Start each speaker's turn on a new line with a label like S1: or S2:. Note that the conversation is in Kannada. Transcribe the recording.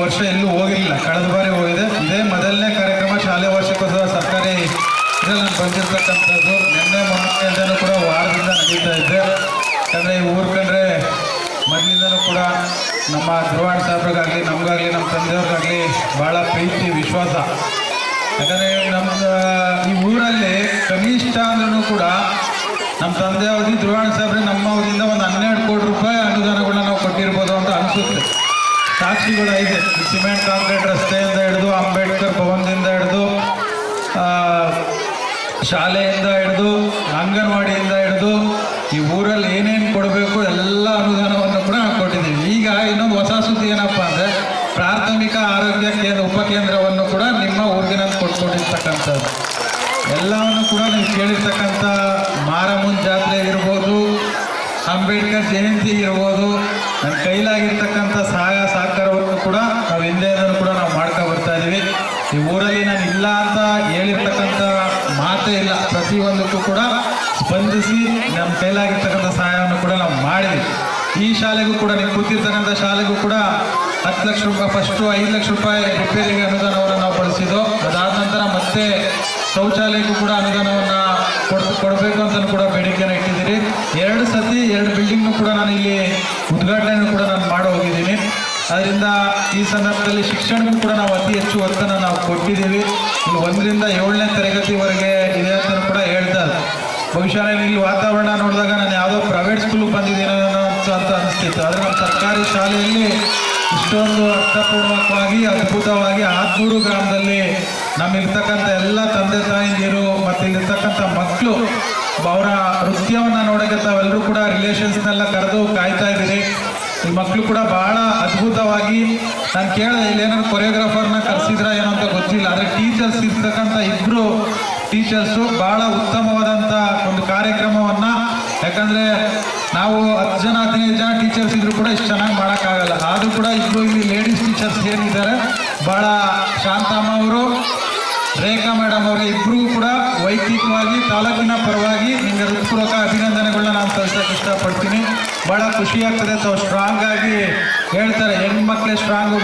S1: ವರ್ಷ ಎಲ್ಲೂ ಹೋಗಿರಲಿಲ್ಲ, ಕಳೆದ ಬಾರಿ ಹೋಗಿದೆ. ಇದೇ ಮೊದಲನೇ ಕಾರ್ಯಕ್ರಮ ಶಾಲೆ ವಾರ್ಷಿಕೋತ್ಸವ ಸರ್ಕಾರಿ ಇದರಲ್ಲಿ ಬಂದಿರತಕ್ಕಂಥದ್ದು. ನಿನ್ನೆ ಮೊನ್ನೆಯಿಂದನೂ ಕೂಡ ವಾರದಿಂದ ನಡೀತಾ ಇದ್ದೆ. ಯಾಕಂದರೆ ಈ ಊರು ಕಂಡ್ರೆ ಮೊದಲಿಂದನೂ ಕೂಡ ನಮ್ಮ ಧ್ರುವಣ್ಣ ಸಾಹೇಬ್ರಿಗಾಗಲಿ ನಮಗಾಗಲಿ ನಮ್ಮ ತಂದೆಯವ್ರಿಗಾಗಲಿ ಭಾಳ ಪ್ರೀತಿ ವಿಶ್ವಾಸ. ಯಾಕಂದರೆ ನಮ್ಮ ಈ ಊರಲ್ಲಿ ಕನಿಷ್ಠ ಅಂದ್ರೂ ಕೂಡ ನಮ್ಮ ತಂದೆ ಅವಧಿ ಧ್ರುವಣ್ಣ ಸಾಹೇಬ್ರಿಗೆ ನಮ್ಮ ಅವಧಿಯಿಂದ ಒಂದು 12 ಕೋಟಿ ರೂಪಾಯಿ ಅನುದಾನಗಳನ್ನ ನಾವು ಕೊಟ್ಟಿರ್ಬೋದು ಅಂತ ಅನಿಸುತ್ತೆ. ಸಾಕ್ಷಿಗಳು ಇದೆ. ಸಿಮೆಂಟ್ ಕಾಂಕ್ರೀಟ್ ರಸ್ತೆಯಿಂದ ಹಿಡಿದು ಅಂಬೇಡ್ಕರ್ ಭವನದಿಂದ ಹಿಡಿದು ಶಾಲೆಯಿಂದ ಹಿಡಿದು ಅಂಗನವಾಡಿಯಿಂದ ಹಿಡಿದು ಈ ಊರಲ್ಲಿ ಏನೇನು ಕೊಡಬೇಕು ಎಲ್ಲ ಅನುದಾನವನ್ನು ಕೂಡ ನಾವು ಕೊಟ್ಟಿದ್ದೀವಿ. ಈಗ ಇನ್ನೊಂದು ಹೊಸ ಸುದ್ದಿ ಏನಪ್ಪ ಅಂದರೆ ಪ್ರಾಥಮಿಕ ಆರೋಗ್ಯ ಕೇಂದ್ರ ಉಪಕೇಂದ್ರವನ್ನು ಕೂಡ ನಿಮ್ಮ ಊರಿಗಿನಂತ ಕೊಟ್ಕೊಂಡಿರ್ತಕ್ಕಂಥದ್ದು. ಎಲ್ಲವನ್ನು ಕೂಡ ನೀವು ಕೇಳಿರ್ತಕ್ಕಂಥ ಮಾರಮ್ಮನ ಜಾತ್ರೆ ಇರ್ಬೋದು, ಅಂಬೇಡ್ಕರ್ ಜಯಂತಿ ಇರ್ಬೋದು, ನನ್ನ ಕೈಲಾಗಿರ್ತಕ್ಕಂಥ ಸಹಾಯ ಸಹಕಾರವನ್ನು ಕೂಡ ನಾವು ಹಿಂದೆಯಿಂದಲೂ ಕೂಡ ನಾವು ಮಾಡ್ಕೊ ಬರ್ತಾ ಇದ್ದೀವಿ. ಈ ಊರಲ್ಲಿ ನಾನು ಇಲ್ಲ ಅಂತ ಹೇಳಿರ್ತಕ್ಕಂಥ ಮಾತೇ ಇಲ್ಲ. ಪ್ರತಿಯೊಂದಕ್ಕೂ ಕೂಡ ಸ್ಪಂದಿಸಿ ನಮ್ಮ ಕೈಲಾಗಿರ್ತಕ್ಕಂಥ ಸಹಾಯವನ್ನು ಕೂಡ ನಾವು ಮಾಡಿದ್ವಿ. ಈ ಶಾಲೆಗೂ ಕೂಡ ನೀವು ಕೂತಿರ್ತಕ್ಕಂಥ ಶಾಲೆಗೂ ಕೂಡ 10 ಲಕ್ಷ ರೂಪಾಯಿ ಫಸ್ಟು 5 ಲಕ್ಷ ರೂಪಾಯಿ ರಿಪೇರಿಗೆ ಅನುದಾನವನ್ನು ನಾವು ಬಳಸಿದ್ದು. ಅದಾದ ನಂತರ ಮತ್ತೆ ಶೌಚಾಲಯಕ್ಕೂ ಕೂಡ ಅನುದಾನವನ್ನು ಕೊಡಬೇಕು ಅಂತ ಕೂಡ ಬೇಡಿಕೆಯನ್ನು ಇಟ್ಟಿದ್ದೀರಿ. 2 ಸತಿ 2 ಬಿಲ್ಡಿಂಗ್ನು ಕೂಡ ನಾನು ಇಲ್ಲಿ ಉದ್ಘಾಟನೆಯನ್ನು ಕೂಡ ನಾನು ಮಾಡಿ ಹೋಗಿದ್ದೀನಿ. ಅದರಿಂದ ಈ ಸಂದರ್ಭದಲ್ಲಿ ಶಿಕ್ಷಣಕ್ಕೂ ಕೂಡ ನಾವು ಅತಿ ಹೆಚ್ಚು ಒತ್ತನ್ನು ನಾವು ಕೊಟ್ಟಿದ್ದೀವಿ. ಇಲ್ಲಿ 1ರಿಂದ 7ನೇ ತರಗತಿವರೆಗೆ ಇದೆ ಅಂತ ಕೂಡ ಹೇಳ್ತಾರೆ. ಬಹುಶಃ ಇಲ್ಲಿ ವಾತಾವರಣ ನೋಡಿದಾಗ ನಾನು ಯಾವುದೋ ಪ್ರೈವೇಟ್ ಸ್ಕೂಲಿಗೆ ಬಂದಿದ್ದೀನೋ ಅಂತ ಅನಿಸ್ತಿತ್ತು. ಆದರೆ ನಮ್ಮ ಸರ್ಕಾರಿ ಶಾಲೆಯಲ್ಲಿ ಇಷ್ಟೊಂದು ಅರ್ಥಪೂರ್ವಕವಾಗಿ ಅದ್ಭುತವಾಗಿ 600 ಗ್ರಾಮದಲ್ಲಿ ನಮ್ಮಿರ್ತಕ್ಕಂಥ ಎಲ್ಲ ತಂದೆ ತಾಯಿಂದಿರು ಮತ್ತು ಇಲ್ಲಿರ್ತಕ್ಕಂಥ ಮಕ್ಕಳು ಅವರ ನೃತ್ಯವನ್ನು ನೋಡೋಕ್ಕೆ ತಾವೆಲ್ಲರೂ ಕೂಡ ರಿಲೇಷನ್ಸ್ನೆಲ್ಲ ಕರೆದು ಕಾಯ್ತಾ ಇದ್ದೀರಿ. ಈ ಮಕ್ಕಳು ಕೂಡ ಭಾಳ ಅದ್ಭುತವಾಗಿ ನಾನು ಕೇಳಿದೆ, ಇಲ್ಲೇನಾದ್ರು ಕೊರಿಯೋಗ್ರಾಫರ್ನ ಕರೆಸಿದ್ರ ಏನೋ ಅಂತ ಗೊತ್ತಿಲ್ಲ. ಆದರೆ ಟೀಚರ್ಸ್ ಇರ್ತಕ್ಕಂಥ 2 ಟೀಚರ್ಸು ಭಾಳ ಉತ್ತಮವಾದಂಥ ಒಂದು ಕಾರ್ಯಕ್ರಮವನ್ನು, ಯಾಕಂದರೆ ನಾವು 10 ಜನ 15 ಜನ ಟೀಚರ್ಸ್ ಇದ್ರೂ ಕೂಡ ಇಷ್ಟು ಚೆನ್ನಾಗಿ ಮಾಡೋಕ್ಕಾಗಲ್ಲ. ಆದರೂ ಕೂಡ ಇಬ್ಬರು ಇಲ್ಲಿ ಲೇಡೀಸ್ ಟೀಚರ್ಸ್ ಏನಿದ್ದಾರೆ ಭಾಳ ಶಾಂತಮ್ಮ ಅವರು, ರೇಖಾ ಮೇಡಮ್ ಅವರು ಇಬ್ಬರಿಗೂ ಕೂಡ ವೈಯಕ್ತಿಕವಾಗಿ ತಾಲೂಕಿನ ಪರವಾಗಿ ನಿಮಗೆ ಹೃತ್ಪೂರ್ವಕ ಅಭಿನಂದನೆಗಳನ್ನ ನಾನು ಸಲ್ಲಿಸೋಕೆ ಇಷ್ಟಪಡ್ತೀನಿ. ಭಾಳ ಖುಷಿ ಆಗ್ತದೆ. ತಾವು ಸ್ಟ್ರಾಂಗ್ ಆಗಿ ಹೇಳ್ತಾರೆ, ಹೆಣ್ಮಕ್ಳೇ ಸ್ಟ್ರಾಂಗ್